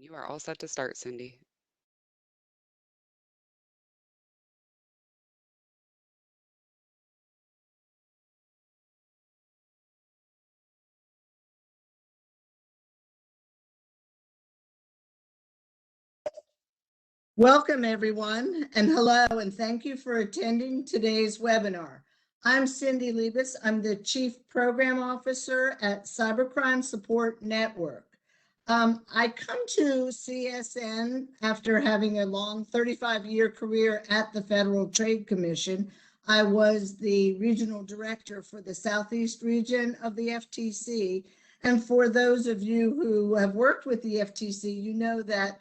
You are all set to start, Cindy. Welcome, everyone, and hello, and thank you for attending today's webinar. I'm Cindy Liebes. I'm the Chief Program Officer at Cybercrime Support Network. I come to CSN after having a long 35-year career at the Federal Trade Commission. I was the Regional Director for the Southeast region of the FTC. And for those of you who have worked with the FTC, you know that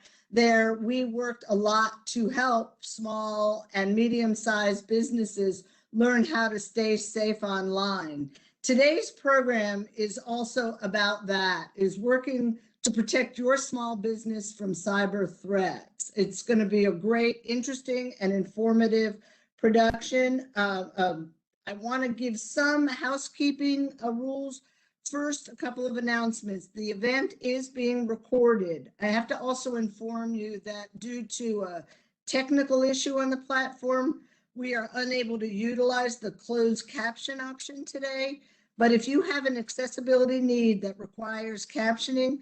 we worked a lot to help small and medium-sized businesses learn how to stay safe online. Today's program is also about that, is working to protect your small business from cyber threats. It's going to be a great, interesting, and informative production. I want to give some housekeeping rules. First, a couple of announcements. The event is being recorded. I have to also inform you that due to a technical issue on the platform, we are unable to utilize the closed caption option today. But if you have an accessibility need that requires captioning,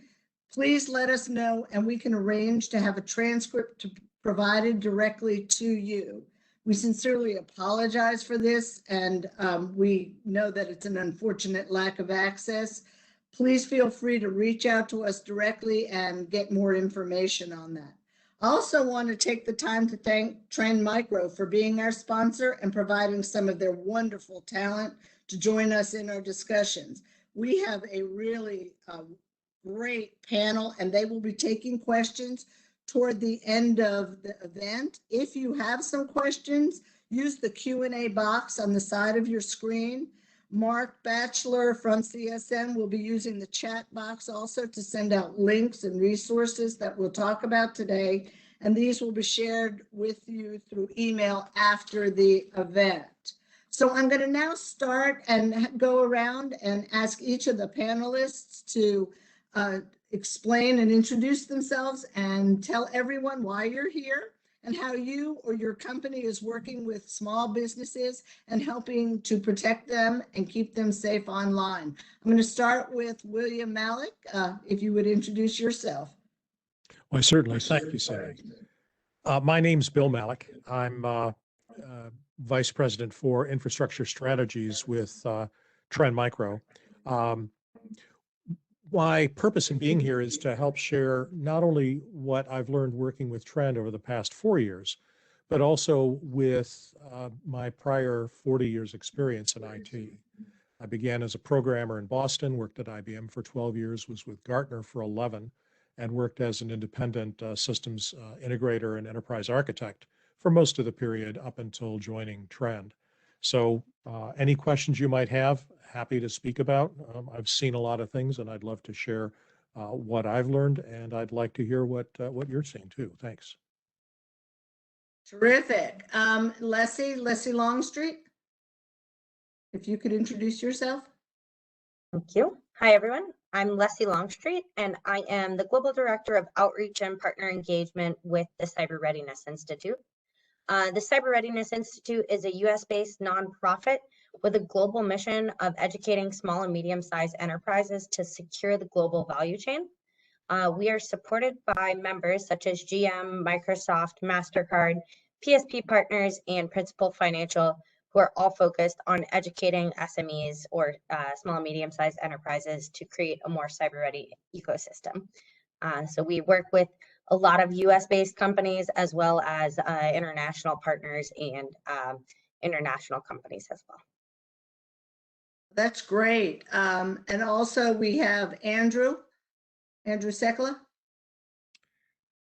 please let us know and we can arrange to have a transcript provided directly to you. We sincerely apologize for this, and we know that it's an unfortunate lack of access. Please feel free to reach out to us directly and get more information on that. I also want to take the time to thank Trend Micro for being our sponsor and providing some of their wonderful talent to join us in our discussions. We have a really great panel, and they will be taking questions toward the end of the event. If you have some questions, use the Q&A box on the side of your screen. Mark Batchelor from CSN will be using the chat box also to send out links and resources that we'll talk about today, and these will be shared with you through email after the event. So I'm going to now start and go around and ask each of the panelists to explain and introduce themselves and tell everyone why you're here and how you or your company is working with small businesses and helping to protect them and keep them safe online. I'm going to start with William Malik. If you would introduce yourself. Well, certainly. Thank you, Cindy. My name's Bill Malik. I'm Vice President for Infrastructure Strategies with Trend Micro. My purpose in being here is to help share not only what I've learned working with Trend over the past 4 years, but also with my prior 40 years experience in IT. I began as a programmer in Boston, worked at IBM for 12 years, was with Gartner for 11, and worked as an independent systems integrator and enterprise architect for most of the period up until joining Trend. So any questions you might have, happy to speak about. I've seen a lot of things and I'd love to share what I've learned, and I'd like to hear what you're seeing too. Thanks. Terrific. Leslie Longstreet, if you could introduce yourself. Thank you. Hi, everyone. I'm Leslie Longstreet, and I am the Global Director of Outreach and Partner Engagement with the Cyber Readiness Institute. The Cyber Readiness Institute is a US-based nonprofit with a global mission of educating small and medium-sized enterprises to secure the global value chain. We are supported by members such as GM, Microsoft, MasterCard, PSP partners, and Principal Financial, who are all focused on educating SMEs or small and medium-sized enterprises to create a more cyber-ready ecosystem. So we work with a lot of US-based companies as well as international partners and international companies as well. That's great. And also we have Andrew Sekela.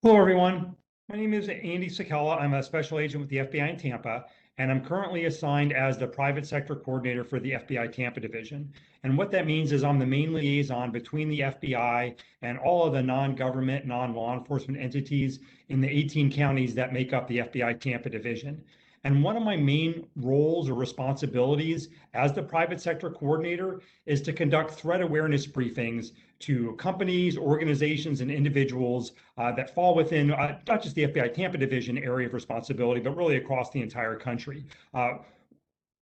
Hello, everyone. My name is Andy Sekela. I'm a special agent with the FBI in Tampa, and I'm currently assigned as the private sector coordinator for the FBI Tampa division. And what that means is I'm the main liaison between the FBI and all of the non-government, non-law enforcement entities in the 18 counties that make up the FBI Tampa division. And one of my main roles or responsibilities as the private sector coordinator is to conduct threat awareness briefings to companies, organizations, and individuals that fall within not just the FBI Tampa division area of responsibility, but really across the entire country.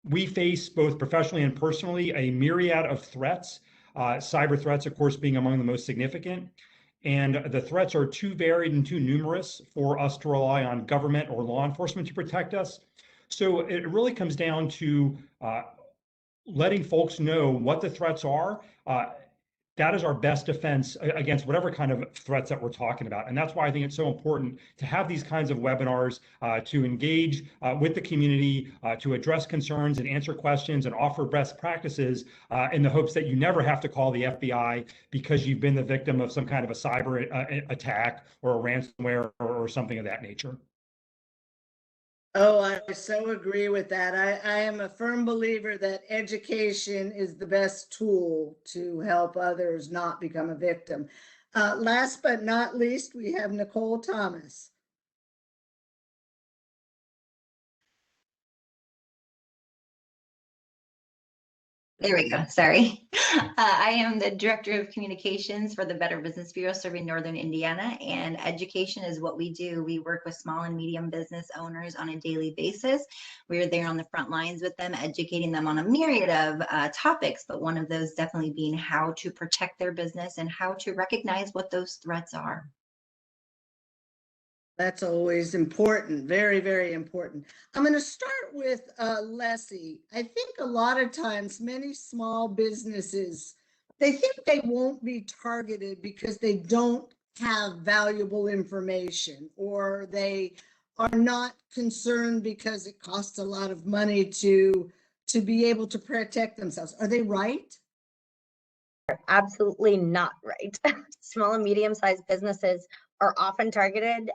We face both professionally and personally a myriad of threats, cyber threats, of course, being among the most significant. And the threats are too varied and too numerous for us to rely on government or law enforcement to protect us. So it really comes down to letting folks know what the threats are. That is our best defense against whatever kind of threats that we're talking about. And that's why I think it's so important to have these kinds of webinars to engage with the community, to address concerns and answer questions and offer best practices in the hopes that you never have to call the FBI because you've been the victim of some kind of a cyber attack or a ransomware or something of that nature. Oh, I so agree with that. I am a firm believer that education is the best tool to help others not become a victim. Last but not least, we have Nicole Thomas. There we go. Sorry. I am the Director of Communications for the Better Business Bureau serving Northern Indiana, and education is what we do. We work with small and medium business owners on a daily basis. We're there on the front lines with them, educating them on a myriad of topics, but one of those definitely being how to protect their business and how to recognize what those threats are. That's always important, very, very important. I'm going to start with Leslie. I think a lot of times many small businesses, they think they won't be targeted because they don't have valuable information, or they are not concerned because it costs a lot of money to be able to protect themselves. Are they right? Absolutely not right. Small and medium-sized businesses are often targeted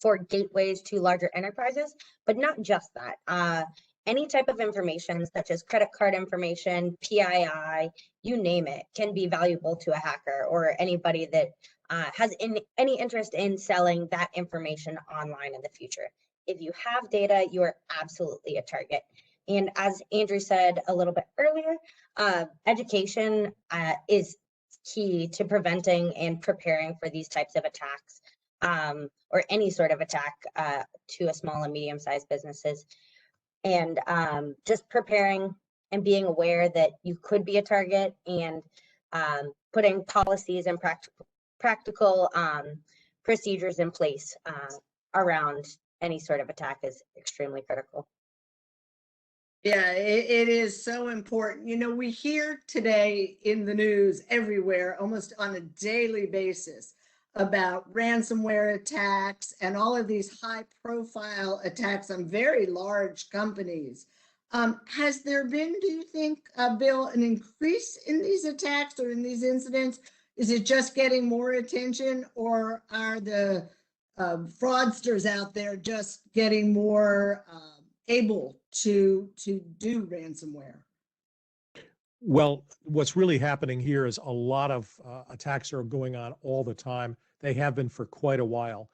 for gateways to larger enterprises, but not just that. Any type of information, such as credit card information, PII, you name it, can be valuable to a hacker or anybody that has any interest in selling that information online in the future. If you have data, you are absolutely a target. And as Andrew said a little bit earlier, education is key to preventing and preparing for these types of attacks, or any sort of attack to a small and medium-sized businesses. And just preparing and being aware that you could be a target, and putting policies and practical procedures in place around any sort of attack is extremely critical. Yeah, it is so important. You know, we hear today in the news everywhere, almost on a daily basis, about ransomware attacks and all of these high profile attacks on very large companies. Has there been, do you think, Bill, an increase in these attacks or in these incidents? Is it just getting more attention, or are the fraudsters out there just getting more able to do ransomware? Well, what's really happening here is a lot of attacks are going on all the time. They have been for quite a while.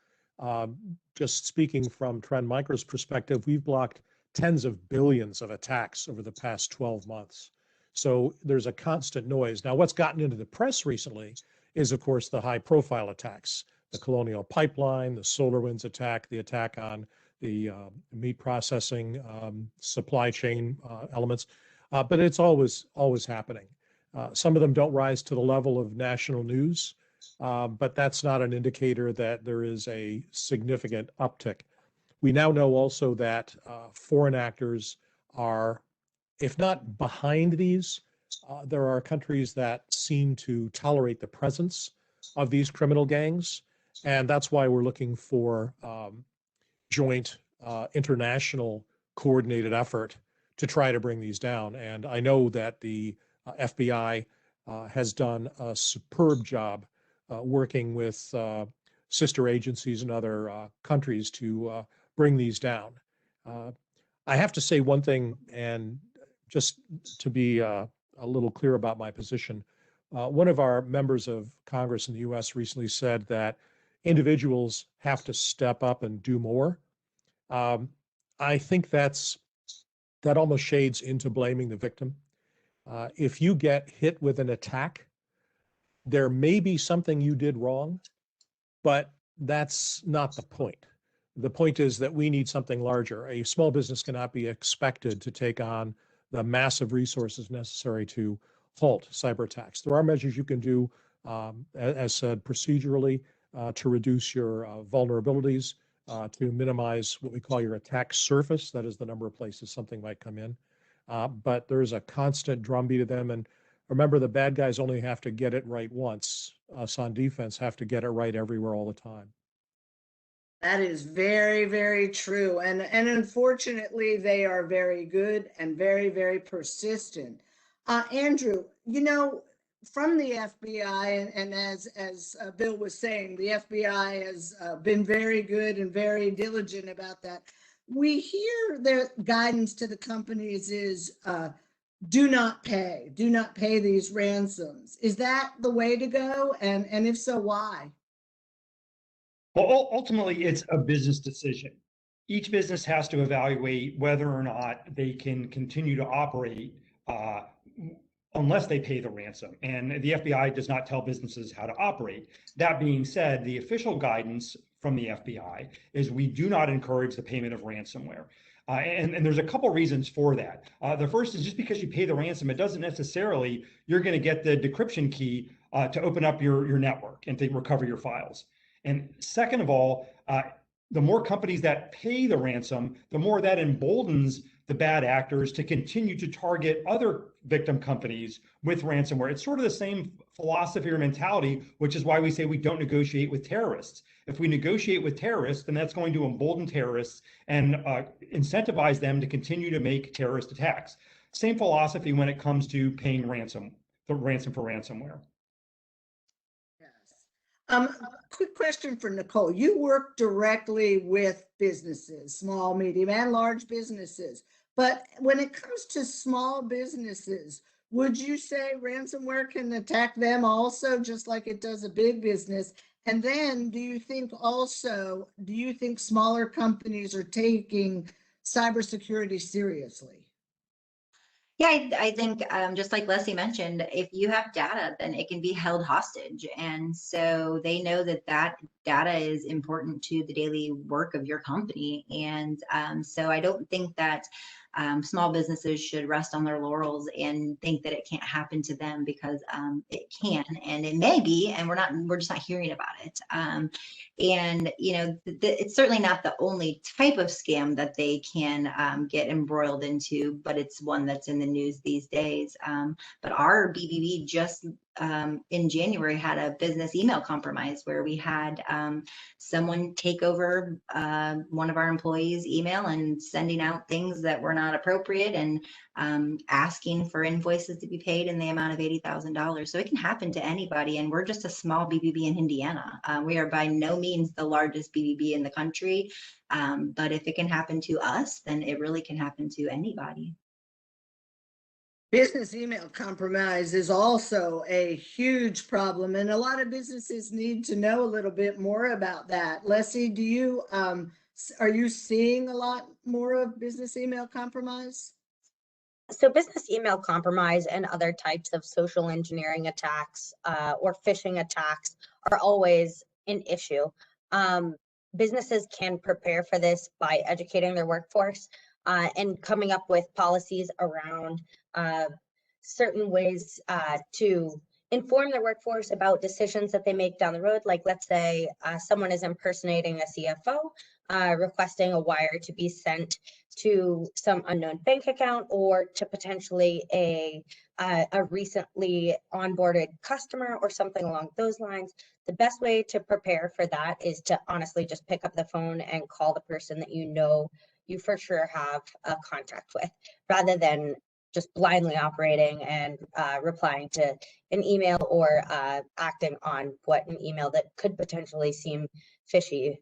Just speaking from Trend Micro's perspective, we've blocked tens of billions of attacks over the past 12 months. So there's a constant noise. Now, what's gotten into the press recently is, of course, the high profile attacks, the Colonial Pipeline, the SolarWinds attack, the attack on the meat processing supply chain elements. But it's always happening. Some of them don't rise to the level of national news, but that's not an indicator that there is a significant uptick. We now know also that foreign actors are, if not behind these, there are countries that seem to tolerate the presence of these criminal gangs. And that's why we're looking for joint international coordinated effort to try to bring these down. And I know that the FBI has done a superb job working with sister agencies in other countries to bring these down. I have to say one thing, and just to be a little clear about my position, one of our members of Congress in the US recently said that individuals have to step up and do more. I think that almost shades into blaming the victim. If you get hit with an attack, there may be something you did wrong, but that's not the point. The point is that we need something larger. A small business cannot be expected to take on the massive resources necessary to halt cyber attacks. There are measures you can do, as said, procedurally, to reduce your vulnerabilities, to minimize what we call your attack surface. That is the number of places something might come in. But there's a constant drumbeat of them. And remember, the bad guys only have to get it right once. Us on defense have to get it right everywhere all the time. That is very, very true. And unfortunately, they are very good and very, very persistent. Andrew, from the FBI, and as Bill was saying, the FBI has been very good and very diligent about that. We hear their guidance to the companies is do not pay these ransoms. Is that the way to go? And if so, why? Well, ultimately, it's a business decision. Each business has to evaluate whether or not they can continue to operate unless they pay the ransom. And the FBI does not tell businesses how to operate. That being said, the official guidance from the FBI is we do not encourage the payment of ransomware. And there's a couple reasons for that. The first is just because you pay the ransom, it doesn't necessarily you're going to get the decryption key to open up your network and to recover your files. And second of all, the more companies that pay the ransom, the more that emboldens the bad actors to continue to target other victim companies with ransomware. It's sort of the same philosophy or mentality, which is why we say we don't negotiate with terrorists. If we negotiate with terrorists, then that's going to embolden terrorists and incentivize them to continue to make terrorist attacks. Same philosophy when it comes to paying ransom, the ransom for ransomware. Quick question for Nicole. You work directly with businesses, small, medium, and large businesses. But when it comes to small businesses, would you say ransomware can attack them also, just like it does a big business? And then do you think smaller companies are taking cybersecurity seriously? Yeah, I think just like Leslie mentioned, if you have data, then it can be held hostage. And so they know that that data is important to the daily work of your company. And so I don't think that small businesses should rest on their laurels and think that it can't happen to them, because it can, and it may be, and we're just not hearing about it. And it's certainly not the only type of scam that they can get embroiled into, but it's one that's in the news these days. But our BBB just in January had a business email compromise where we had someone take over one of our employees' email and sending out things that were not appropriate, and asking for invoices to be paid in the amount of $80,000. So it can happen to anybody, and we're just a small BBB in Indiana. We are by no means the largest BBB in the country, but if it can happen to us, then it really can happen to anybody. Business email compromise is also a huge problem, and a lot of businesses need to know a little bit more about that. Leslie, are you seeing a lot more of business email compromise? So business email compromise and other types of social engineering attacks or phishing attacks are always an issue. Businesses can prepare for this by educating their workforce and coming up with policies around certain ways to inform their workforce about decisions that they make down the road. Like, let's say someone is impersonating a CFO, requesting a wire to be sent to some unknown bank account, or to potentially a recently onboarded customer or something along those lines. The best way to prepare for that is to honestly just pick up the phone and call the person that you for sure have a contact with, rather than just blindly operating and replying to an email or acting on what an email that could potentially seem fishy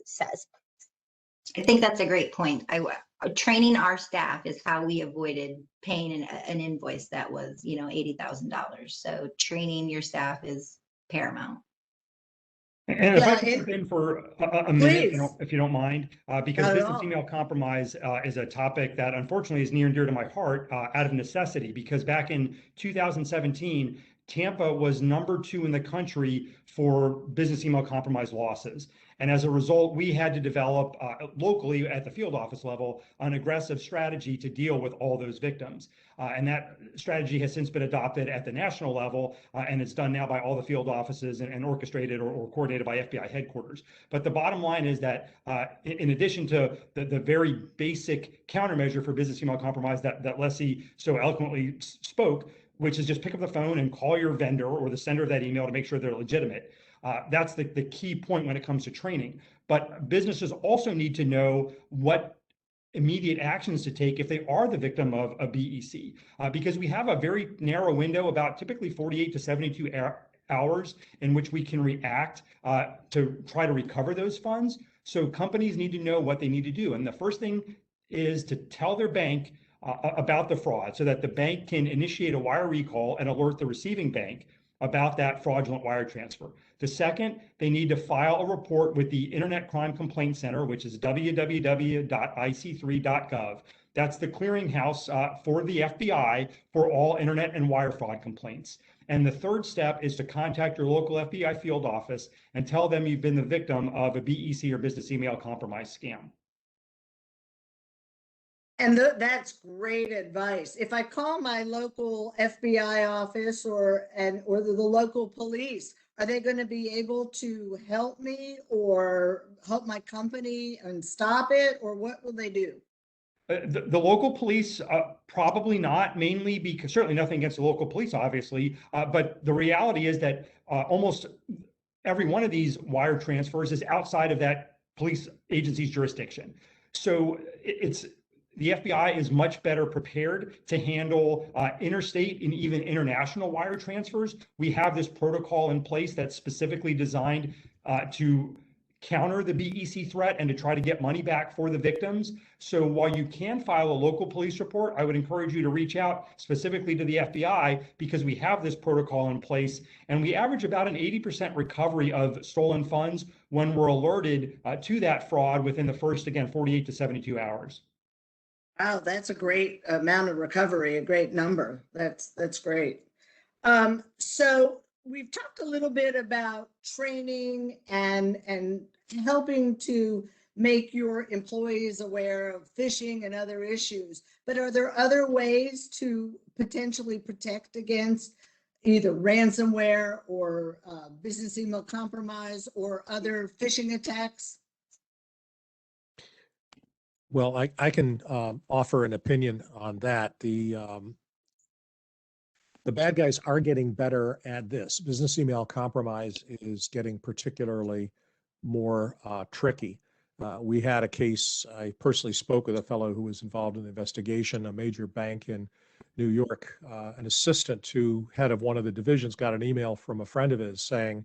says. I think that's a great point. Training our staff is how we avoided paying an invoice that was, $80,000. So training your staff is paramount. And if I Yeah, could jump in for a minute, please. if you don't mind, because Not at business all. email compromise is a topic that unfortunately is near and dear to my heart out of necessity, because back in 2017, Tampa was #2 in the country for business email compromise losses. And as a result, we had to develop locally at the field office level an aggressive strategy to deal with all those victims. And that strategy has since been adopted at the national level, and it's done now by all the field offices and orchestrated or coordinated by FBI headquarters. But the bottom line is that in addition to the very basic countermeasure for business email compromise that Leslie so eloquently spoke, which is just pick up the phone and call your vendor or the sender of that email to make sure they're legitimate. That's the key point when it comes to training. But businesses also need to know what immediate actions to take if they are the victim of a BEC, because we have a very narrow window, about typically 48 to 72 hours, in which we can react to try to recover those funds. So companies need to know what they need to do. And the first thing is to tell their bank about the fraud so that the bank can initiate a wire recall and alert the receiving bank about that fraudulent wire transfer. The second, they need to file a report with the Internet Crime Complaint Center, which is www.ic3.gov. That's the clearinghouse for the FBI for all internet and wire fraud complaints. And the third step is to contact your local FBI field office and tell them you've been the victim of a BEC or business email compromise scam. And that's great advice. If I call my local FBI office or the local police, are they going to be able to help me or help my company and stop it, or what will they do? The local police, probably not, mainly because certainly nothing against the local police, obviously, but the reality is that almost every one of these wire transfers is outside of that police agency's jurisdiction. So the FBI is much better prepared to handle interstate and even international wire transfers. We have this protocol in place that's specifically designed to counter the BEC threat and to try to get money back for the victims. So while you can file a local police report, I would encourage you to reach out specifically to the FBI, because we have this protocol in place, and we average about an 80% recovery of stolen funds when we're alerted to that fraud within the first, again, 48 to 72 hours. Wow, that's a great amount of recovery, a great number. That's great. So we've talked a little bit about training and helping to make your employees aware of phishing and other issues. But are there other ways to potentially protect against either ransomware or business email compromise or other phishing attacks? Well, I can offer an opinion on that. The bad guys are getting better at this. Business email compromise is getting particularly more tricky. We had a case, I personally spoke with a fellow who was involved in the investigation, a major bank in New York. An assistant to head of one of the divisions got an email from a friend of his saying,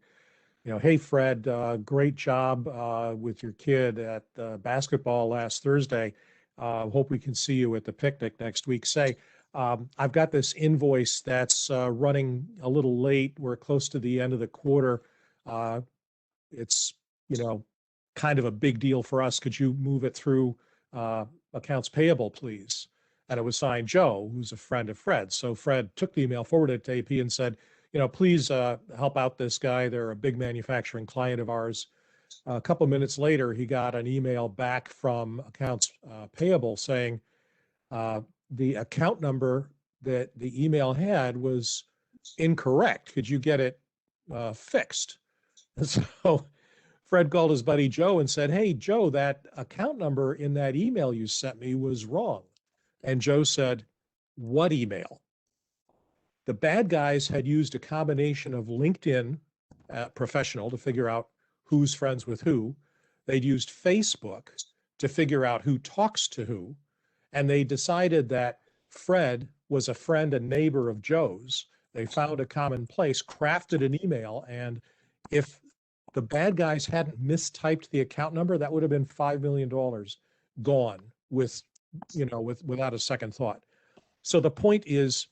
hey, Fred, great job with your kid at basketball last Thursday. Hope we can see you at the picnic next week. Say, I've got this invoice that's running a little late. We're close to the end of the quarter. It's, kind of a big deal for us. Could you move it through accounts payable, please? And it was signed Joe, who's a friend of Fred. So Fred took the email, forwarded it to AP and said, please help out this guy. They're a big manufacturing client of ours. A couple of minutes later, he got an email back from accounts payable saying the account number that the email had was incorrect. Could you get it fixed? So Fred called his buddy Joe and said, hey, Joe, that account number in that email you sent me was wrong. And Joe said, what email? The bad guys had used a combination of LinkedIn professional to figure out who's friends with who. They'd used Facebook to figure out who talks to who. And they decided that Fred was a friend and neighbor of Joe's. They found a common place, crafted an email. And if the bad guys hadn't mistyped the account number, that would have been $5 million gone without a second thought. So the point is,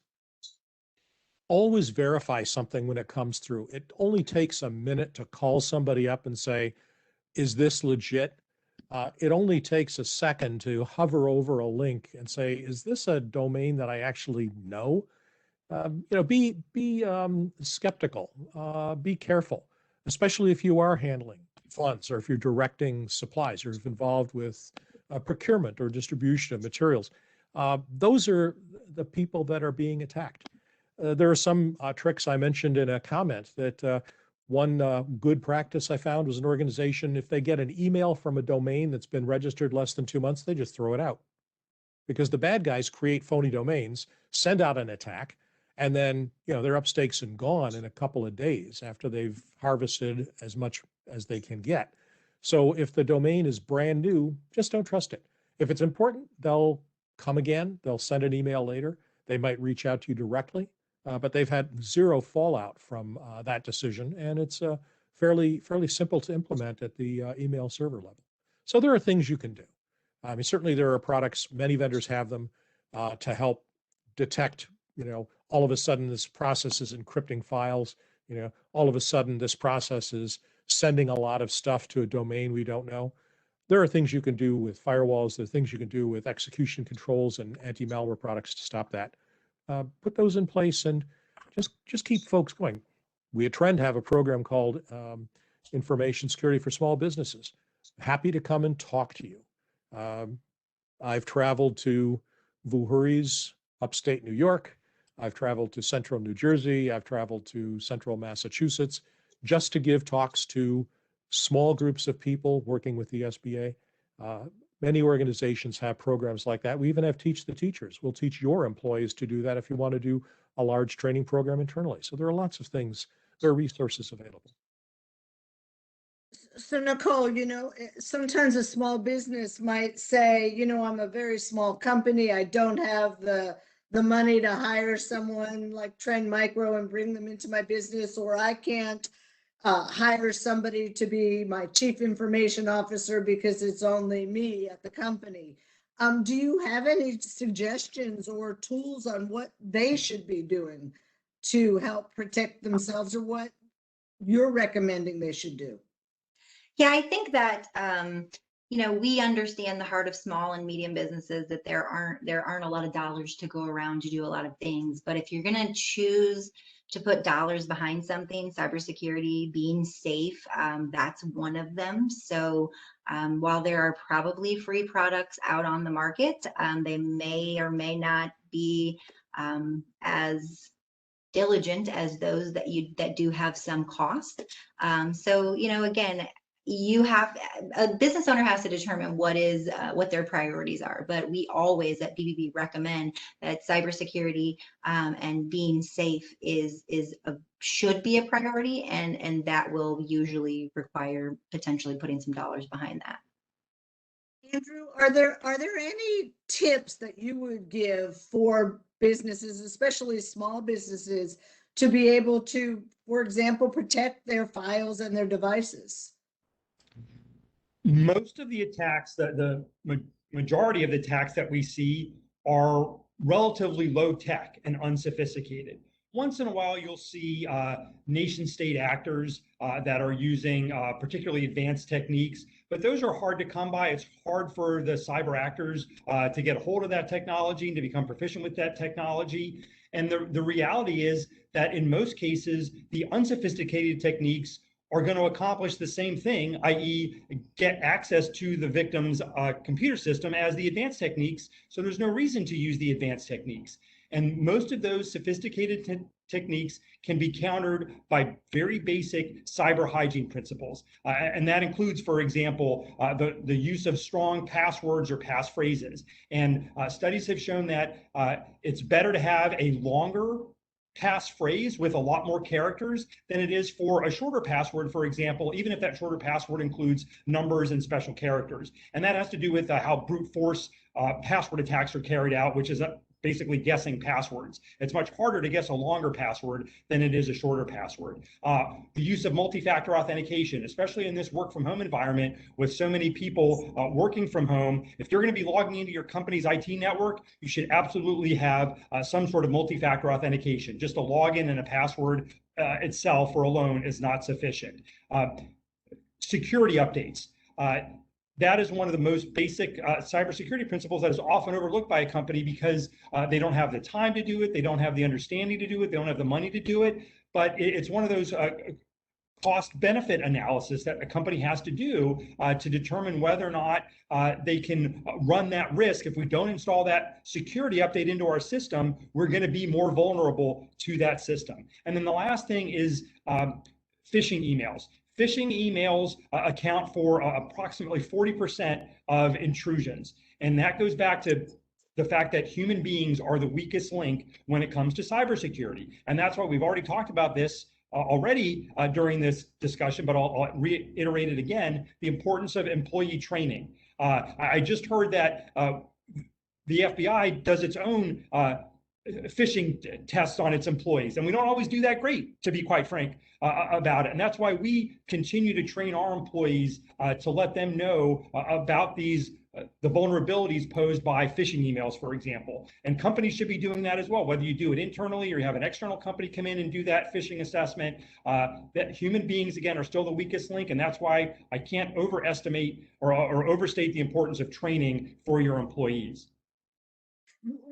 always verify something when it comes through. It only takes a minute to call somebody up and say, is this legit? It only takes a second to hover over a link and say, is this a domain that I actually know? Be skeptical, be careful, especially if you are handling funds or if you're directing supplies or if involved with procurement or distribution of materials. Those are the people that are being attacked. There are some tricks I mentioned in a comment that one good practice I found was an organization, if they get an email from a domain that's been registered less than 2 months, they just throw it out. Because the bad guys create phony domains, send out an attack, and then they're up stakes and gone in a couple of days after they've harvested as much as they can get. So if the domain is brand new, just don't trust it. If it's important, they'll come again, they'll send an email later, they might reach out to you directly. But they've had zero fallout from that decision, and it's fairly simple to implement at the email server level. So there are things you can do. I mean, certainly there are products, many vendors have them to help detect, all of a sudden this process is encrypting files, all of a sudden this process is sending a lot of stuff to a domain we don't know. There are things you can do with firewalls, there are things you can do with execution controls and anti-malware products to stop that. Put those in place and just keep folks going. We at Trend have a program called Information Security for Small Businesses. Happy to come and talk to you. I've traveled to Voorhees, upstate New York. I've traveled to central New Jersey. I've traveled to central Massachusetts just to give talks to small groups of people working with the SBA. Many organizations have programs like that. We even have Teach the Teachers. We'll teach your employees to do that if you want to do a large training program internally. So there are lots of things, there are resources available. So Nicole, sometimes a small business might say, I'm a very small company. I don't have the money to hire someone like Trend Micro and bring them into my business, or I can't hire somebody to be my chief information officer because it's only me at the company. Do you have any suggestions or tools on what they should be doing to help protect themselves, or what you're recommending they should do? Yeah, I think that we understand the heart of small and medium businesses, that there aren't a lot of dollars to go around to do a lot of things. But if you're going to choose to put dollars behind something, cybersecurity, being safe, that's one of them. So while there are probably free products out on the market, they may or may not be as diligent as those that do have some cost. So again, a business owner has to determine what their priorities are, but we always at BBB recommend that cybersecurity and being safe should be a priority, and that will usually require potentially putting some dollars behind that. Andrew, are there any tips that you would give for businesses, especially small businesses, to be able to, for example, protect their files and their devices? Most of the attacks, the majority of the attacks that we see are relatively low tech and unsophisticated. Once in a while, you'll see nation state actors that are using particularly advanced techniques, but those are hard to come by. It's hard for the cyber actors to get a hold of that technology and to become proficient with that technology. And the reality is that in most cases, the unsophisticated techniques are going to accomplish the same thing, i.e. get access to the victim's computer system as the advanced techniques. So there's no reason to use the advanced techniques. And most of those sophisticated techniques can be countered by very basic cyber hygiene principles. And that includes, for example, the use of strong passwords or passphrases. And studies have shown that it's better to have a longer passphrase with a lot more characters than it is for a shorter password, for example, even if that shorter password includes numbers and special characters. And that has to do with how brute force password attacks are carried out, which is basically guessing passwords. It's much harder to guess a longer password than it is a shorter password. The use of multi-factor authentication, especially in this work from home environment with so many people working from home, if you're going to be logging into your company's IT network, you should absolutely have some sort of multi-factor authentication. Just a login and a password itself or alone is not sufficient. Security updates. That is one of the most basic cybersecurity principles that is often overlooked by a company because they don't have the time to do it, they don't have the understanding to do it, they don't have the money to do it. But it's one of those cost-benefit analysis that a company has to do to determine whether or not they can run that risk. If we don't install that security update into our system, we're going to be more vulnerable to that system. And then the last thing is phishing emails. Phishing emails account for approximately 40% of intrusions. And that goes back to the fact that human beings are the weakest link when it comes to cybersecurity. And that's why we've already talked about this already during this discussion, but I'll reiterate it again, the importance of employee training. I just heard that the FBI does its own phishing tests on its employees. And we don't always do that great, to be quite frank about it. And that's why we continue to train our employees to let them know about these the vulnerabilities posed by phishing emails, for example. And companies should be doing that as well, whether you do it internally or you have an external company come in and do that phishing assessment. That human beings, again, are still the weakest link. And that's why I can't overestimate or overstate the importance of training for your employees.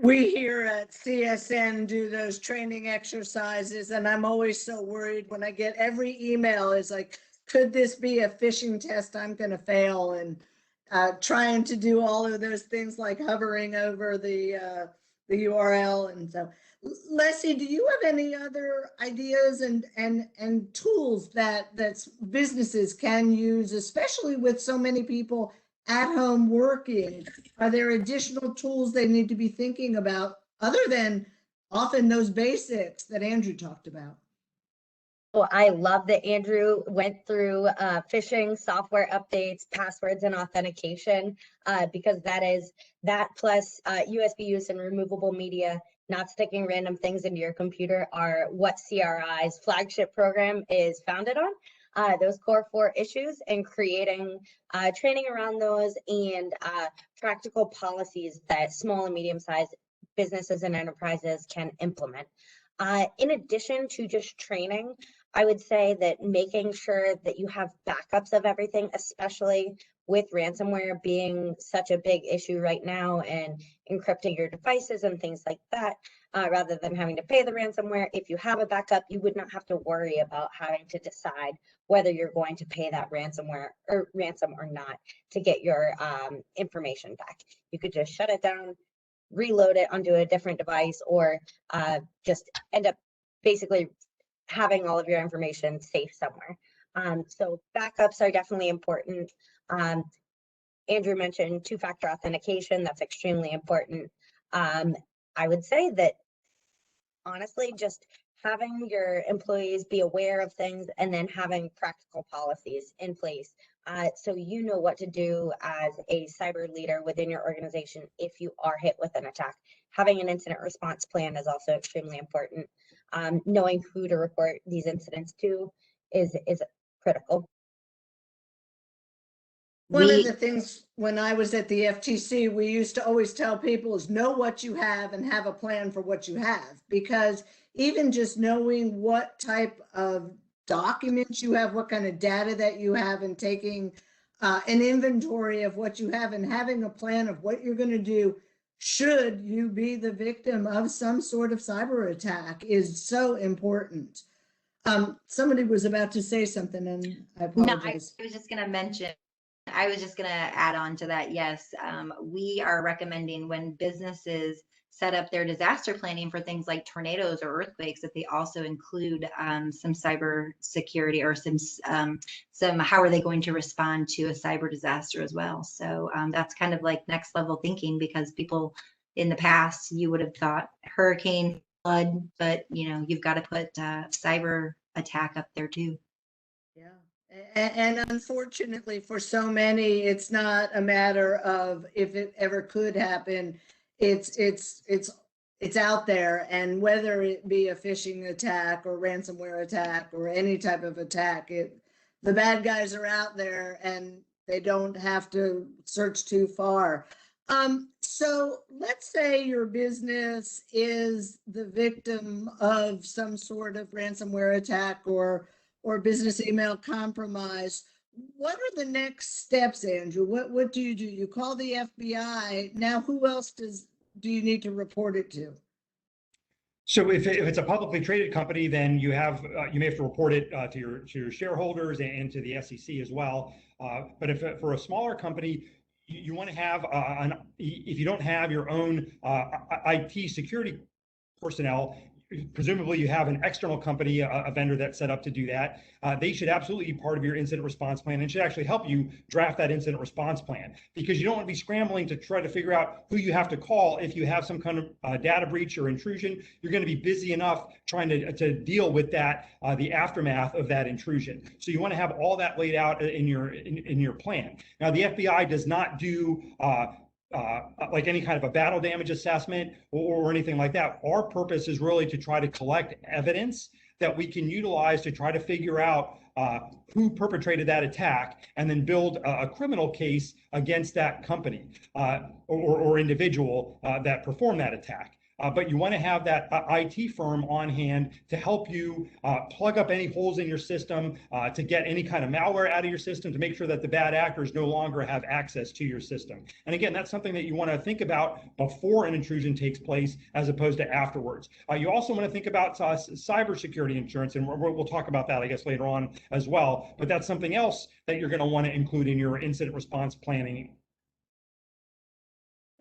We here at CSN do those training exercises, and I'm always so worried when I get every email is like, could this be a phishing test I'm going to fail? And trying to do all of those things like hovering over the URL. And so, Leslie, do you have any other ideas and tools that businesses can use, especially with so many people at home working? Are there additional tools they need to be thinking about other than often those basics that Andrew talked about? Well, I love that Andrew went through phishing, software updates, passwords, and authentication, because that plus USB use and removable media, not sticking random things into your computer, are what CRI's flagship program is founded on. Those core 4 issues, and creating training around those, and practical policies that small and medium-sized businesses and enterprises can implement. In addition to just training, I would say that making sure that you have backups of everything, especially with ransomware being such a big issue right now, and encrypting your devices and things like that, rather than having to pay the ransomware. If you have a backup, you would not have to worry about having to decide whether you're going to pay that ransomware or ransom or not to get your information back. You could just shut it down, reload it onto a different device, or just end up basically having all of your information safe somewhere. So backups are definitely important. Andrew mentioned 2-factor authentication. That's extremely important. I would say that honestly, just having your employees be aware of things, and then having practical policies in place so you know what to do as a cyber leader within your organization if you are hit with an attack. Having an incident response plan is also extremely important. Knowing who to report these incidents to is critical. One of the things when I was at the FTC, we used to always tell people is know what you have and have a plan for what you have, because even just knowing what type of documents you have, what kind of data that you have, and taking an inventory of what you have and having a plan of what you're going to do should you be the victim of some sort of cyber attack is so important. Somebody was about to say something, and I apologize. No, I was just going to mention, I was just going to add on to that. Yes, we are recommending when businesses set up their disaster planning for things like tornadoes or earthquakes, that they also include some cyber security, or some how are they going to respond to a cyber disaster as well. So that's kind of like next level thinking, because people in the past, you would have thought hurricane, flood, but you've got to put cyber attack up there too. Yeah. And unfortunately for so many, it's not a matter of if it ever could happen. It's it's out there, and whether it be a phishing attack or ransomware attack or any type of attack, the bad guys are out there and they don't have to search too far. So let's say your business is the victim of some sort of ransomware attack or business email compromise. What are the next steps, Andrew? What do? You call the FBI. Now, who else do you need to report it to? So if it's a publicly traded company, then you may have to report it to your shareholders and to the SEC as well. But if for a smaller company, you want to have if you don't have your own IT security personnel, presumably you have an external company, a vendor that's set up to do that. They should absolutely be part of your incident response plan and should actually help you draft that incident response plan, because you don't want to be scrambling to try to figure out who you have to call if you have some kind of data breach or intrusion. You're going to be busy enough trying to deal with that, the aftermath of that intrusion. So you want to have all that laid out in your plan. Now, the FBI does not do like any kind of a battle damage assessment or anything like that. Our purpose is really to try to collect evidence that we can utilize to try to figure out who perpetrated that attack and then build a criminal case against that company or individual that performed that attack. But you want to have that IT firm on hand to help you plug up any holes in your system, to get any kind of malware out of your system, to make sure that the bad actors no longer have access to your system. And again, that's something that you want to think about before an intrusion takes place as opposed to afterwards. You also want to think about cybersecurity insurance, and we'll talk about that, I guess, later on as well. But that's something else that you're going to want to include in your incident response planning.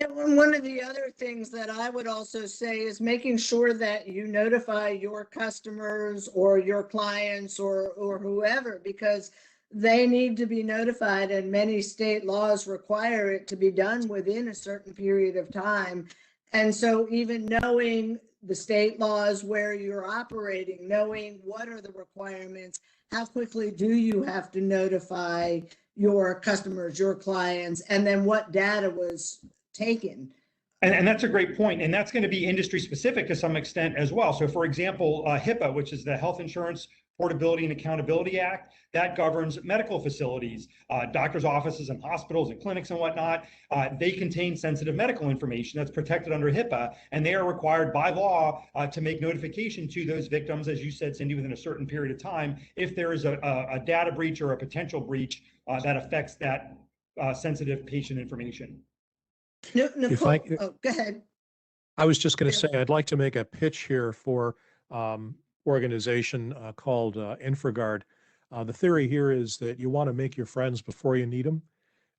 And one of the other things that I would also say is making sure that you notify your customers or your clients or whoever, because they need to be notified, and many state laws require it to be done within a certain period of time. And so even knowing the state laws where you're operating, knowing what are the requirements, how quickly do you have to notify your customers, your clients, and then what data was taken. And that's a great point. And that's going to be industry specific to some extent as well. So for example, Hipaa, which is the Health Insurance Portability and Accountability Act, that governs medical facilities, doctors' offices and hospitals and clinics and whatnot. They contain sensitive medical information that's protected under Hipaa, and they are required by law to make notification to those victims, as you said, Cindy, within a certain period of time, if there is a data breach or a potential breach that affects that sensitive patient information. Nicole, go ahead. I was just going to say, I'd like to make a pitch here for organization called InfraGard. The theory here is that you want to make your friends before you need them.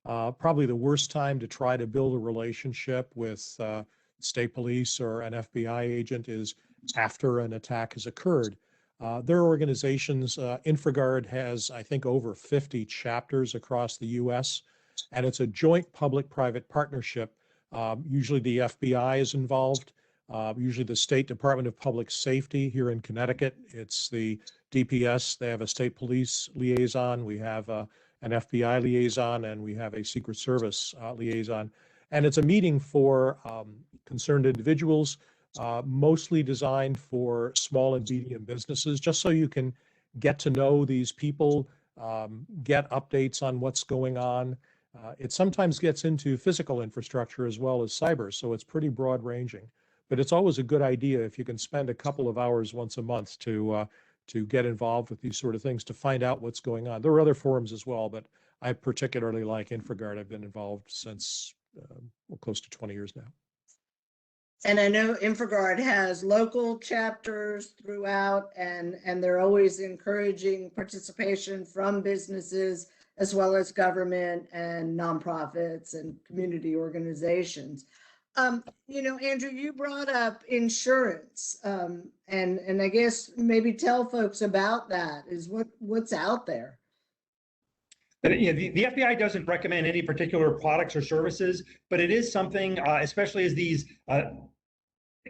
Probably the worst time to try to build a relationship with state police or an FBI agent is after an attack has occurred. There are organizations, InfraGard has, I think, over 50 chapters across the US, and it's a joint public-private partnership. Usually the FBI is involved, usually the State Department of Public Safety here in Connecticut. It's the DPS. They have a state police liaison. We have an FBI liaison, and we have a Secret Service liaison. And it's a meeting for concerned individuals, mostly designed for small and medium businesses, just so you can get to know these people, get updates on what's going on. It sometimes gets into physical infrastructure as well as cyber, so it's pretty broad ranging. But it's always a good idea if you can spend a couple of hours once a month to get involved with these sort of things, to find out what's going on. There are other forums as well, but I particularly like InfraGard. I've been involved since close to 20 years now. And I know InfraGard has local chapters throughout, and they're always encouraging participation from businesses as well as government and nonprofits and community organizations. Andrew, you brought up insurance, and I guess maybe tell folks about that. Is what's out there. The FBI doesn't recommend any particular products or services, but it is something, especially as these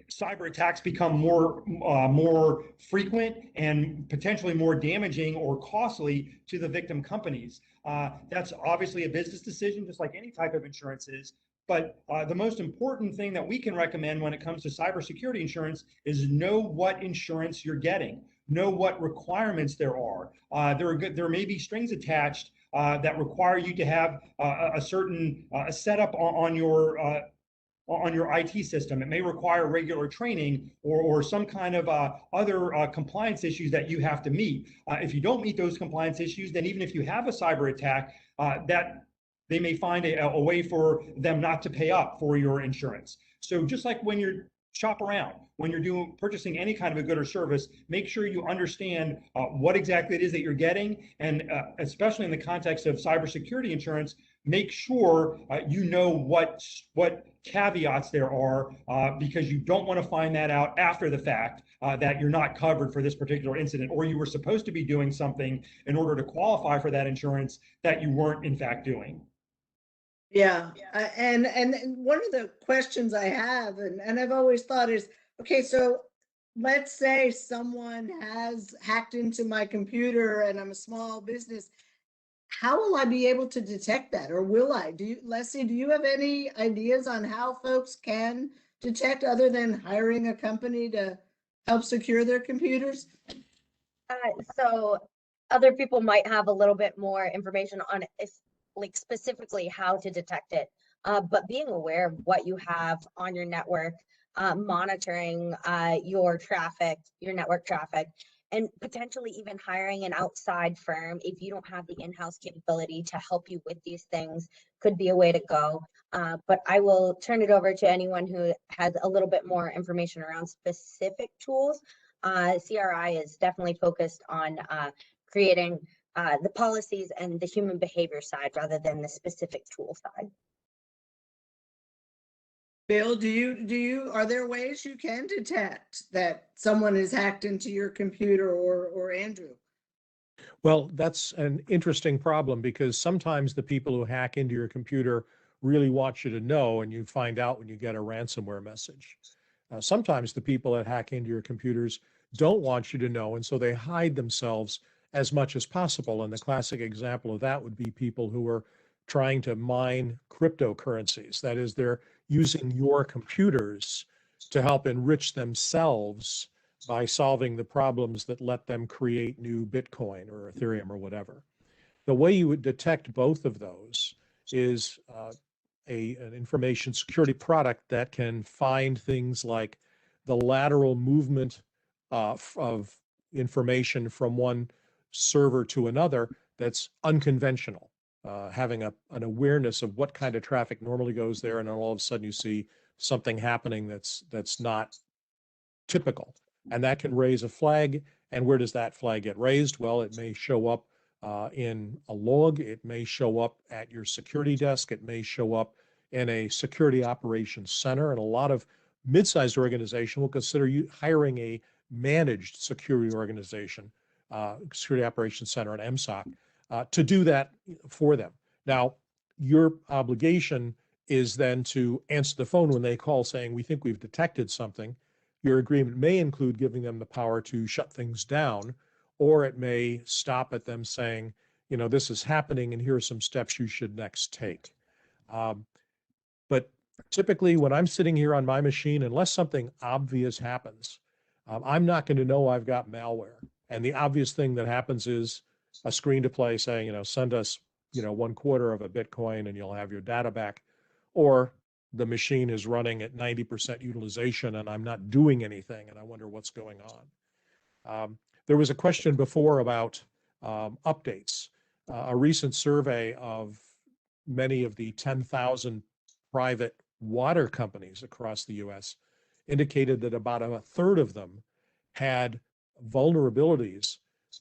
cyber attacks become more frequent and potentially more damaging or costly to the victim companies. That's obviously a business decision, just like any type of insurance is. But the most important thing that we can recommend when it comes to cybersecurity insurance is know what insurance you're getting, know what requirements there are. There may be strings attached that require you to have a certain setup on your IT system. It may require regular training or some kind of other compliance issues that you have to meet. If you don't meet those compliance issues, then even if you have a cyber attack, that they may find a way for them not to pay up for your insurance. So just like when you're shop around, when you're purchasing any kind of a good or service, make sure you understand what exactly it is that you're getting, and especially in the context of cybersecurity insurance, make sure you know what caveats there are, because you don't want to find that out after the fact, that you're not covered for this particular incident, or you were supposed to be doing something in order to qualify for that insurance that you weren't in fact doing. Yeah, and one of the questions I have, and I've always thought is, okay, so let's say someone has hacked into my computer and I'm a small business. How will I be able to detect that, or will I? Leslie, do you have any ideas on how folks can detect, other than hiring a company to help secure their computers? So other people might have a little bit more information on like specifically how to detect it, but being aware of what you have on your network, monitoring your traffic, your network traffic, and potentially even hiring an outside firm if you don't have the in-house capability to help you with these things could be a way to go. But I will turn it over to anyone who has a little bit more information around specific tools. CRI is definitely focused on creating the policies and the human behavior side rather than the specific tool side. Bill, are there ways you can detect that someone has hacked into your computer, or Andrew? Well, that's an interesting problem, because sometimes the people who hack into your computer really want you to know, and you find out when you get a ransomware message. Sometimes the people that hack into your computers don't want you to know, and so they hide themselves as much as possible. And the classic example of that would be people who are trying to mine cryptocurrencies. That is, they're using your computers to help enrich themselves by solving the problems that let them create new Bitcoin or Ethereum or whatever. The way you would detect both of those is an information security product that can find things like the lateral movement of information from one server to another that's unconventional, having an awareness of what kind of traffic normally goes there, and then all of a sudden you see something happening that's not typical. And that can raise a flag. And where does that flag get raised? Well, it may show up in a log. It may show up at your security desk. It may show up in a security operations center. And a lot of mid-sized organization will consider you hiring a managed security organization, security operations center, an MSOC, to do that for them. Now, your obligation is then to answer the phone when they call saying, we think we've detected something. Your agreement may include giving them the power to shut things down, or it may stop at them saying, you know, this is happening and here are some steps you should next take. But typically when I'm sitting here on my machine, unless something obvious happens, I'm not going to know I've got malware. And the obvious thing that happens is a screen to play saying, you know, send us, you know, 1/4 of a Bitcoin and you'll have your data back. Or the machine is running at 90% utilization and I'm not doing anything and I wonder what's going on. There was a question before about updates. A recent survey of many of the 10,000 private water companies across the US indicated that about a third of them had vulnerabilities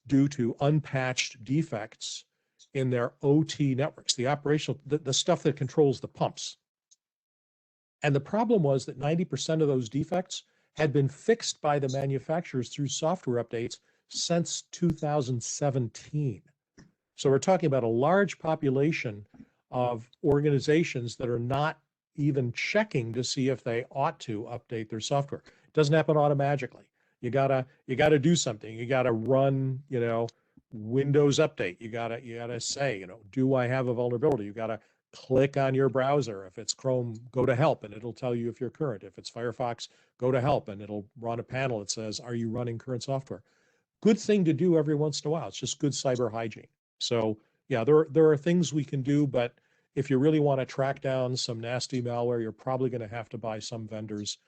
due to unpatched defects in their OT networks, the operational, the stuff that controls the pumps. And the problem was that 90% of those defects had been fixed by the manufacturers through software updates since 2017. So we're talking about a large population of organizations that are not even checking to see if they ought to update their software. It doesn't happen automatically. You gotta do something. You gotta run, you know, Windows update. You gotta say, you know, do I have a vulnerability? You gotta click on your browser. If it's Chrome, go to help and it'll tell you if you're current. If it's Firefox, go to help and it'll run a panel that says, are you running current software? Good thing to do every once in a while. It's just good cyber hygiene. So yeah, there are things we can do, but if you really want to track down some nasty malware, you're probably going to have to buy some vendors'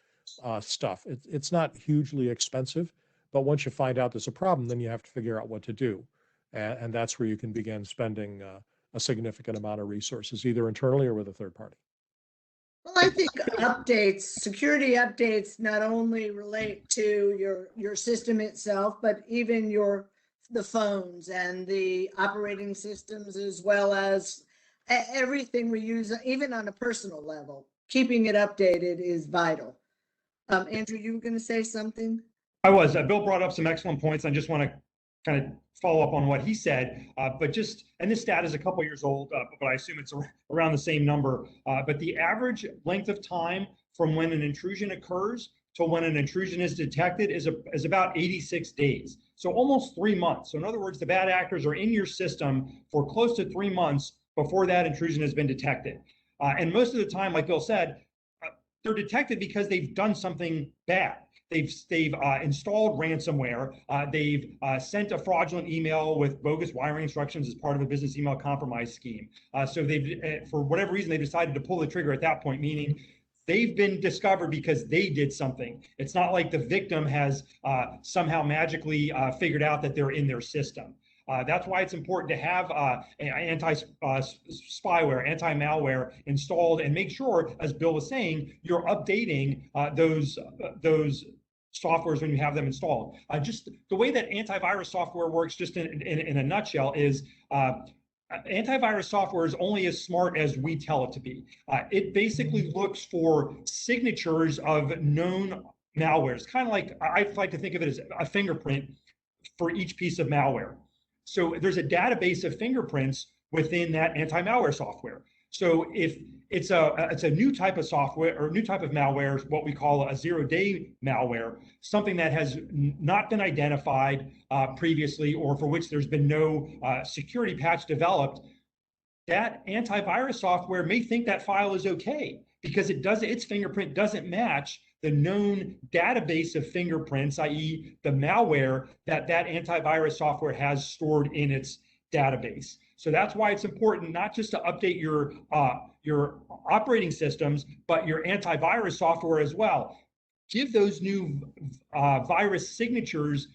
stuff. It's not hugely expensive, but once you find out there's a problem, then you have to figure out what to do. And that's where you can begin spending a significant amount of resources, either internally or with a third party. Well, I think updates, security updates, not only relate to your system itself, but even the phones and the operating systems, as well as everything we use, even on a personal level. Keeping it updated is vital. Andrew, you were going to say something? I was. Bill brought up some excellent points. I just want to kind of follow up on what he said, and this stat is a couple years old, but I assume it's around the same number. But the average length of time from when an intrusion occurs to when an intrusion is detected is about 86 days. So almost 3 months. So in other words, the bad actors are in your system for close to 3 months before that intrusion has been detected. And most of the time, like Bill said, they're detected because they've done something bad. They've installed ransomware. They've sent a fraudulent email with bogus wiring instructions as part of a business email compromise scheme. So they've, for whatever reason, they decided to pull the trigger at that point, meaning they've been discovered because they did something. It's not like the victim has somehow magically figured out that they're in their system. That's why it's important to have anti-spyware, anti-malware installed, and make sure, as Bill was saying, you're updating those softwares when you have them installed. Just the way that antivirus software works, just in a nutshell, is antivirus software is only as smart as we tell it to be. It basically looks for signatures of known malware. It's kind of like, I like to think of it as a fingerprint for each piece of malware. So there's a database of fingerprints within that anti-malware software. So if it's a new type of software or new type of malware, what we call a zero-day malware, something that has not been identified previously, or for which there's been no security patch developed, that antivirus software may think that file is okay because its fingerprint doesn't match the known database of fingerprints, i.e. the malware that antivirus software has stored in its database. So that's why it's important not just to update your operating systems, but your antivirus software as well. Give those new virus signatures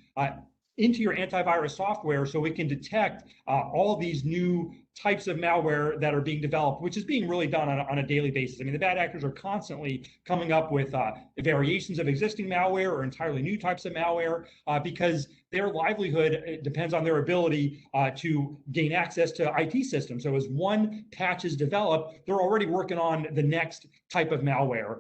into your antivirus software so it can detect all these new types of malware that are being developed, which is being really done on a daily basis. I mean, the bad actors are constantly coming up with variations of existing malware or entirely new types of malware because their livelihood depends on their ability to gain access to IT systems. So as one patch is developed, they're already working on the next type of malware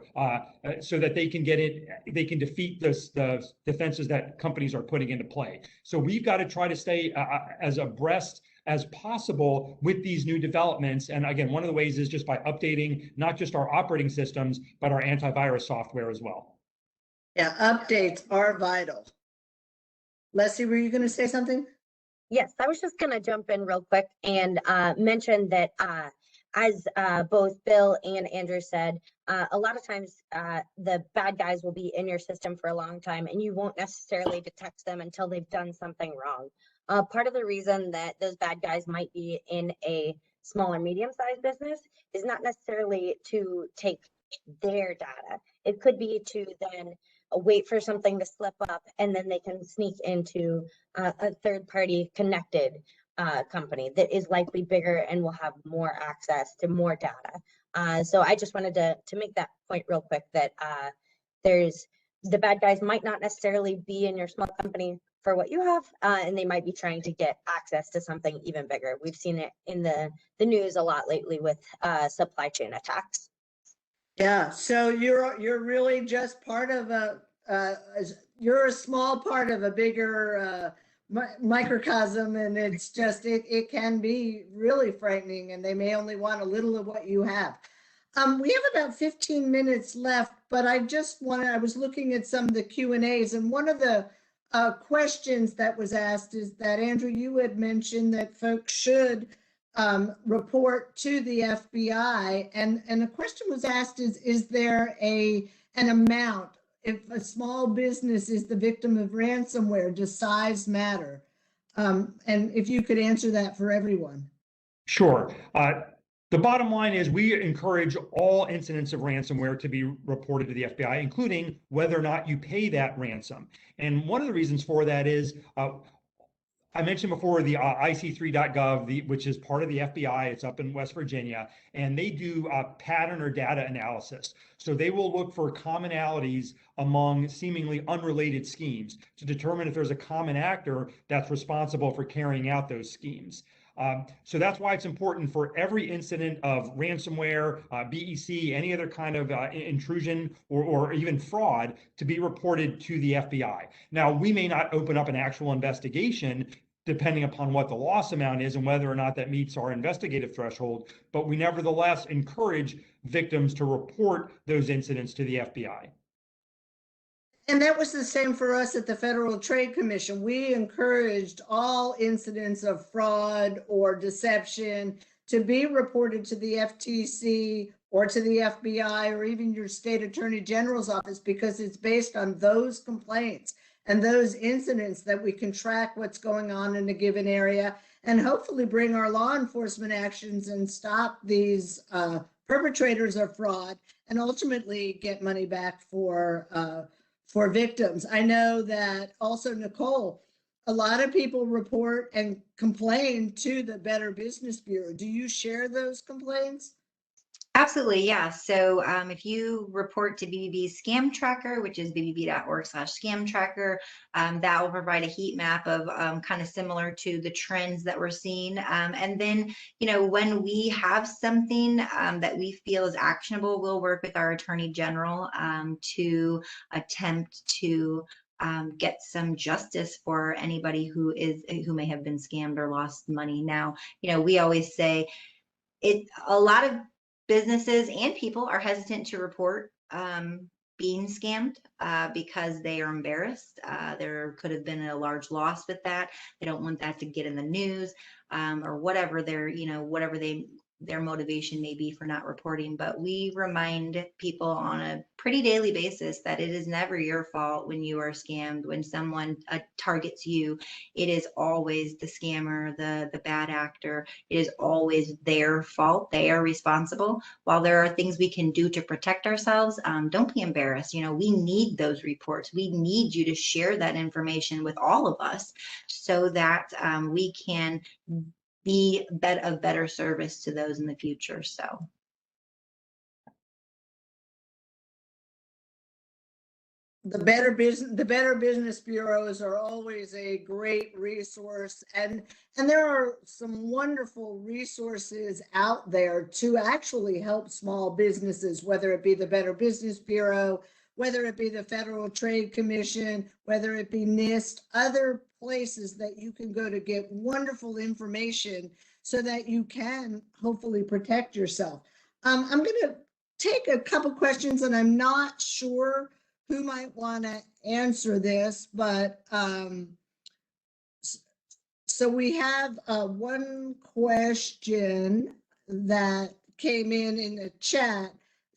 so that they can defeat the defenses that companies are putting into play. So we've got to try to stay as abreast as possible with these new developments. And again, one of the ways is just by updating not just our operating systems, but our antivirus software as well. Yeah, updates are vital. Leslie, were you going to say something? Yes, I was just going to jump in real quick and mention that as both Bill and Andrew said, a lot of times the bad guys will be in your system for a long time and you won't necessarily detect them until they've done something wrong. Part of the reason that those bad guys might be in a small or medium-sized business is not necessarily to take their data. It could be to then wait for something to slip up and then they can sneak into a third-party connected company that is likely bigger and will have more access to more data. So I just wanted to make that point real quick that the bad guys might not necessarily be in your small company for what you have, and they might be trying to get access to something even bigger. We've seen it in the news a lot lately with supply chain attacks. Yeah, so you're really just part of you're a small part of a bigger microcosm, and it's just it can be really frightening, and they may only want a little of what you have. We have about 15 minutes left, but I was looking at some of the Q&As, and one of the questions that was asked is that, Andrew, you had mentioned that folks should report to the FBI. And the question was asked is there an amount? If a small business is the victim of ransomware, does size matter? And if you could answer that for everyone. Sure. The bottom line is we encourage all incidents of ransomware to be reported to the FBI, including whether or not you pay that ransom. And one of the reasons for that is I mentioned before the ic3.gov, which is part of the FBI. It's up in West Virginia, and they do pattern or data analysis. So they will look for commonalities among seemingly unrelated schemes to determine if there's a common actor that's responsible for carrying out those schemes. So that's why it's important for every incident of ransomware, BEC, any other kind of intrusion or even fraud to be reported to the FBI. Now, we may not open up an actual investigation depending upon what the loss amount is and whether or not that meets our investigative threshold, but we nevertheless encourage victims to report those incidents to the FBI. And that was the same for us at the Federal Trade Commission. We encouraged all incidents of fraud or deception to be reported to the FTC or to the FBI or even your state attorney general's office, because it's based on those complaints and those incidents that we can track what's going on in a given area and hopefully bring our law enforcement actions and stop these perpetrators of fraud and ultimately get money back for victims. I know that also, Nicole, a lot of people report and complain to the Better Business Bureau. Do you share those complaints? Absolutely, yeah. So if you report to BBB's Scam Tracker, which is bbb.org/scam tracker, that will provide a heat map of kind of similar to the trends that we're seeing. And then, when we have something that we feel is actionable, we'll work with our Attorney General to attempt to get some justice for anybody who may have been scammed or lost money. Now, we always say a lot of businesses and people are hesitant to report being scammed because they are embarrassed. There could have been a large loss with that. They don't want that to get in the news or whatever their motivation may be for not reporting. But we remind people on a pretty daily basis that it is never your fault when you are scammed. When someone targets you, it is always the scammer, the bad actor. It is always their fault. They are responsible. While there are things we can do to protect ourselves, don't be embarrassed. We need those reports. We need you to share that information with all of us so that we can be of better service to those in the future. So. The Better Business Bureaus are always a great resource, and there are some wonderful resources out there to actually help small businesses, whether it be the Better Business Bureau, whether it be the Federal Trade Commission, whether it be NIST, other places that you can go to get wonderful information so that you can hopefully protect yourself. I'm going to take a couple questions, and I'm not sure who might want to answer this, but so we have one question that came in the chat,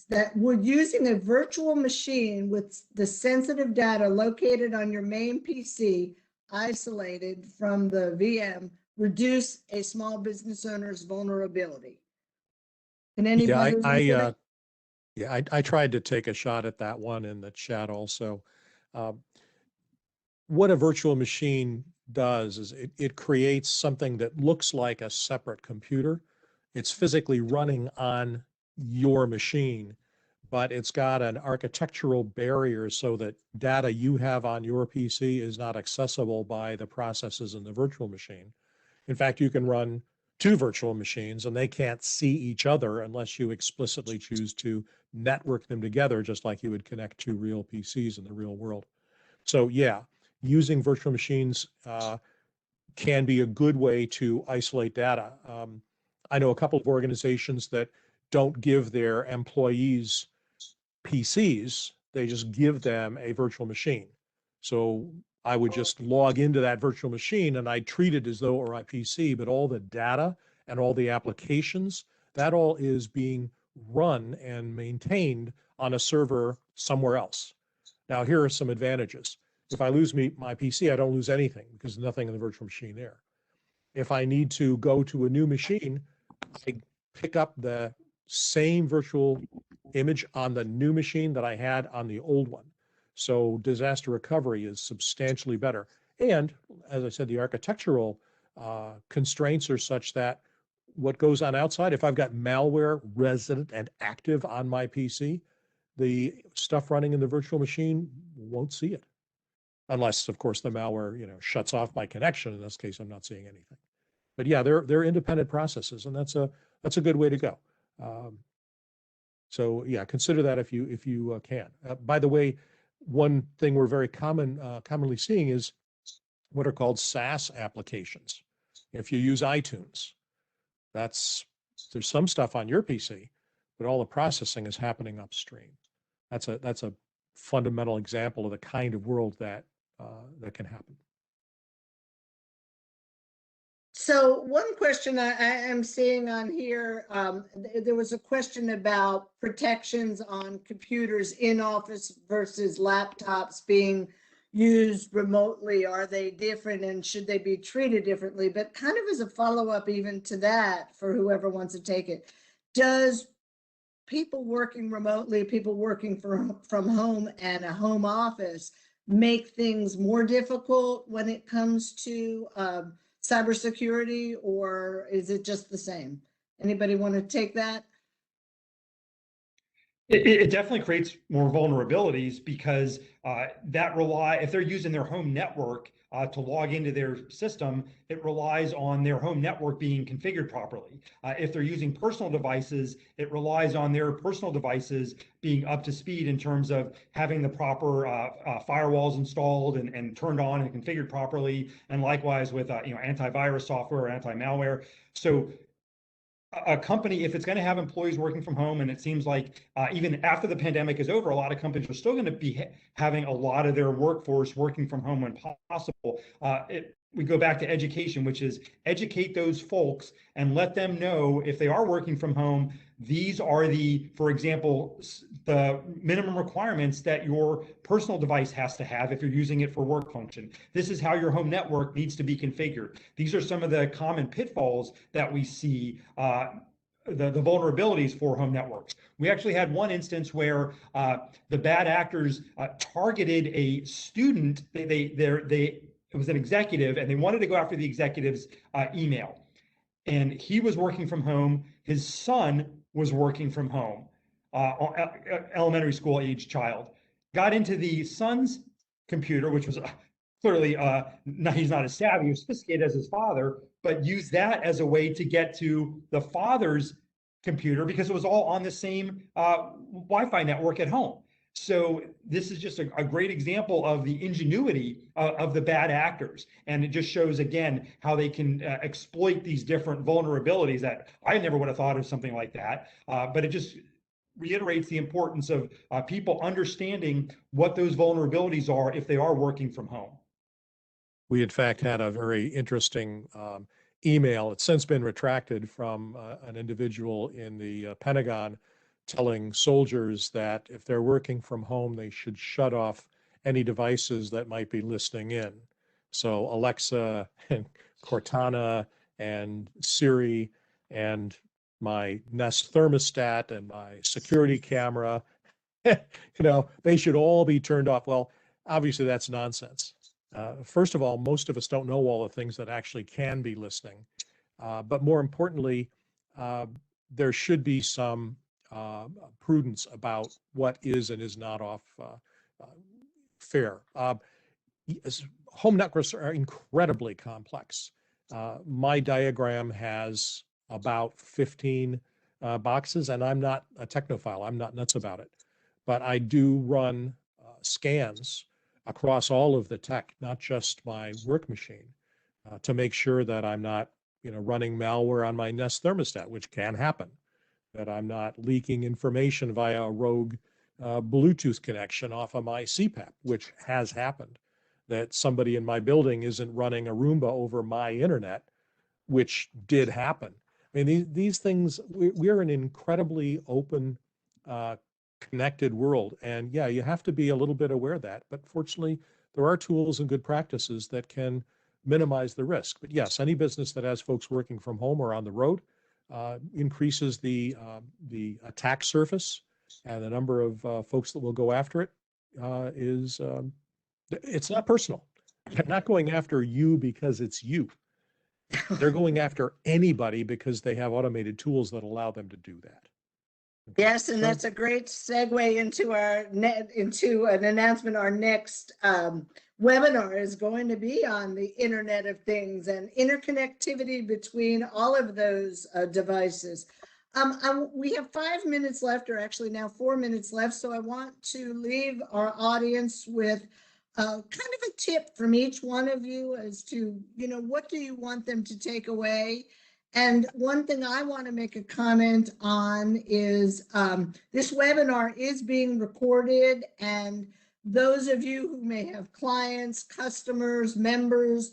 that would using a virtual machine with the sensitive data located on your main PC, isolated from the VM, reduce a small business owner's vulnerability? Can anybody? I tried to take a shot at that one in the chat also. What a virtual machine does is it creates something that looks like a separate computer. It's physically running on your machine, but it's got an architectural barrier so that data you have on your PC is not accessible by the processes in the virtual machine. In fact, you can run two virtual machines and they can't see each other unless you explicitly choose to network them together, just like you would connect two real PCs in the real world. So yeah, using virtual machines can be a good way to isolate data. I know a couple of organizations that don't give their employees PCs, they just give them a virtual machine. So I would just log into that virtual machine and I treat it as though it were my PC, but all the data and all the applications, that all is being run and maintained on a server somewhere else. Now, here are some advantages. If I lose my PC, I don't lose anything because there's nothing in the virtual machine there. If I need to go to a new machine, I pick up the same virtual image on the new machine that I had on the old one. So disaster recovery is substantially better. And as I said, the architectural constraints are such that what goes on outside, if I've got malware resident and active on my PC, the stuff running in the virtual machine won't see it. Unless, of course, the malware, shuts off my connection. In this case, I'm not seeing anything. But yeah, they're independent processes, and that's a good way to go. So yeah, consider that if you can. By the way, one thing we're very commonly seeing is what are called SaaS applications. If you use iTunes, there's some stuff on your PC, but all the processing is happening upstream. That's a fundamental example of the kind of world that can happen. So one question I am seeing on here, there was a question about protections on computers in office versus laptops being used remotely. Are they different and should they be treated differently? But kind of as a follow-up even to that, for whoever wants to take it, does people working remotely, people working from home and a home office make things more difficult when it comes to cybersecurity, or is it just the same? Anybody want to take that? It definitely creates more vulnerabilities because if they're using their home network to log into their system, it relies on their home network being configured properly. If they're using personal devices, it relies on their personal devices being up to speed in terms of having the proper firewalls installed and turned on and configured properly. And likewise with antivirus software or anti-malware. So a company, if it's going to have employees working from home, and it seems like even after the pandemic is over, a lot of companies are still going to be having a lot of their workforce working from home when possible. We go back to education, which is educate those folks and let them know if they are working from home, these are for example, the minimum requirements that your personal device has to have if you're using it for work function. This is how your home network needs to be configured. These are some of the common pitfalls that we see, the vulnerabilities for home networks. We actually had one instance where the bad actors targeted a student. It was an executive, and they wanted to go after the executive's email. And he was working from home. His son was working from home, elementary school age child. Got into the son's computer, which was clearly, he's not as savvy or sophisticated as his father, but used that as a way to get to the father's computer because it was all on the same Wi-Fi network at home. So this is just a great example of the ingenuity of the bad actors. And it just shows, again, how they can exploit these different vulnerabilities that I never would have thought of something like that. But it just reiterates the importance of people understanding what those vulnerabilities are if they are working from home. We, in fact, had a very interesting email. It's since been retracted from an individual in the Pentagon telling soldiers that if they're working from home, they should shut off any devices that might be listening in. So Alexa and Cortana and Siri and my Nest thermostat and my security camera, they should all be turned off. Well, obviously that's nonsense. First of all, most of us don't know all the things that actually can be listening. But more importantly, there should be some prudence about what is and is not off fair. Home networks are incredibly complex. My diagram has about 15 boxes, and I'm not a technophile. I'm not nuts about it. But I do run scans across all of the tech, not just my work machine, to make sure that I'm not running malware on my Nest thermostat, which can happen, that I'm not leaking information via a rogue Bluetooth connection off of my CPAP, which has happened, that somebody in my building isn't running a Roomba over my internet, which did happen. I mean, these things, we are an incredibly open, connected world. And yeah, you have to be a little bit aware of that. But fortunately, there are tools and good practices that can minimize the risk. But yes, any business that has folks working from home or on the road increases the attack surface, and the number of folks that will go after it is it's not personal. They're not going after you because it's you. They're going after anybody because they have automated tools that allow them to do that. Okay. Yes, and So- that's a great segue into an announcement. Our next webinar is going to be on the Internet of Things and interconnectivity between all of those devices. We have 5 minutes left, or actually now 4 minutes left. So I want to leave our audience with kind of a tip from each one of you as to, what do you want them to take away? And one thing I want to make a comment on is this webinar is being recorded, and those of you who may have clients, customers, members,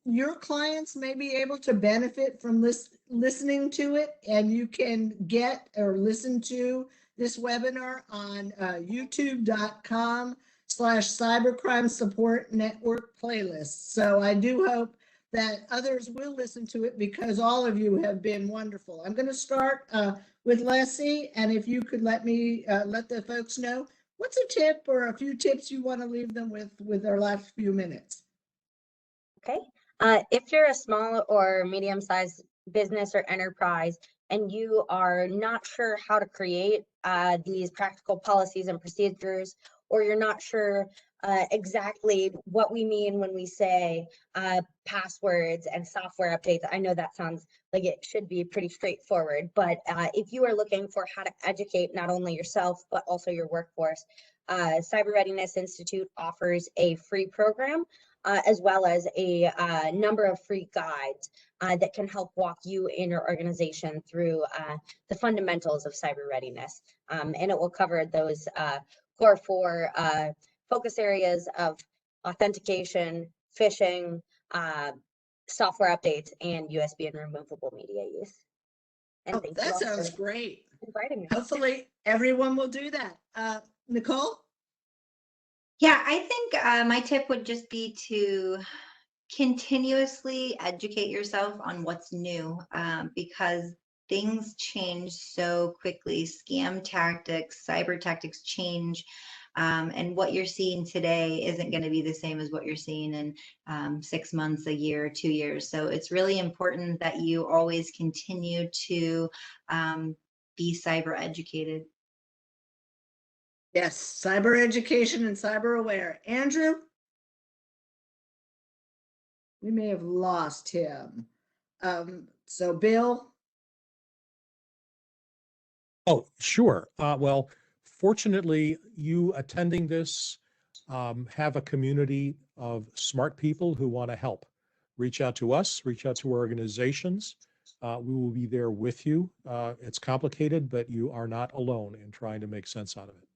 your clients may be able to benefit from listening to it, and you can get or listen to this webinar on youtube.com/cybercrime support network playlist. So I do hope that others will listen to it because all of you have been wonderful. I'm going to start with Leslie, and if you could let me let the folks know what's a tip or a few tips you want to leave them with our last few minutes. Okay. If you're a small or medium-sized business or enterprise and you are not sure how to create these practical policies and procedures, or you're not sure exactly what we mean when we say passwords and software updates, I know that sounds like it should be pretty straightforward, but if you are looking for how to educate not only yourself, but also your workforce, Cyber Readiness Institute offers a free program as well as a number of free guides that can help walk you and your organization through the fundamentals of cyber readiness. And it will cover those core 4 focus areas of authentication, phishing, software updates, and USB and removable media use. And Oh, that sounds great. Inviting me. Hopefully everyone will do that. Nicole? Yeah, I think my tip would just be to continuously educate yourself on what's new, because things change so quickly. Scam tactics, cyber tactics change, and what you're seeing today isn't going to be the same as what you're seeing in 6 months, a year, 2 years. So it's really important that you always continue to be cyber educated. Yes, cyber education and cyber aware. Andrew? We may have lost him. So Bill? Oh, sure. Well, fortunately, you attending this have a community of smart people who want to help. Reach out to us, reach out to our organizations. We will be there with you. It's complicated, but you are not alone in trying to make sense out of it.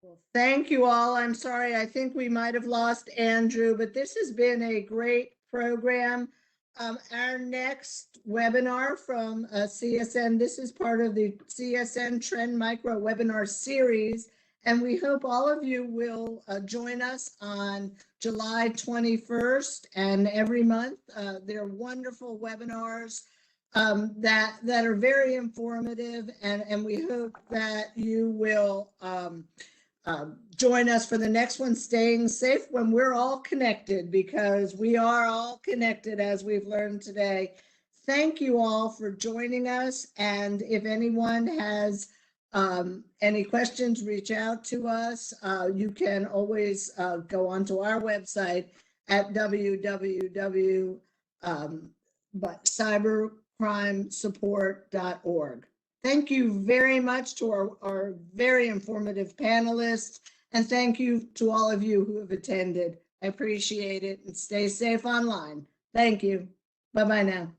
Well, thank you all. I'm sorry, I think we might have lost Andrew, but this has been a great program. Our next webinar from CSN, this is part of the CSN Trend Micro Webinar Series, and we hope all of you will join us on July 21st and every month. They're wonderful webinars that are very informative, and we hope that you will join us for the next one, staying safe when we're all connected, because we are all connected, as we've learned today. Thank you all for joining us. And if anyone has any questions, reach out to us. You can always go onto our website at www.cybercrimesupport.org. Thank you very much to our very informative panelists, and thank you to all of you who have attended. I appreciate it, and stay safe online. Thank you. Bye-bye now.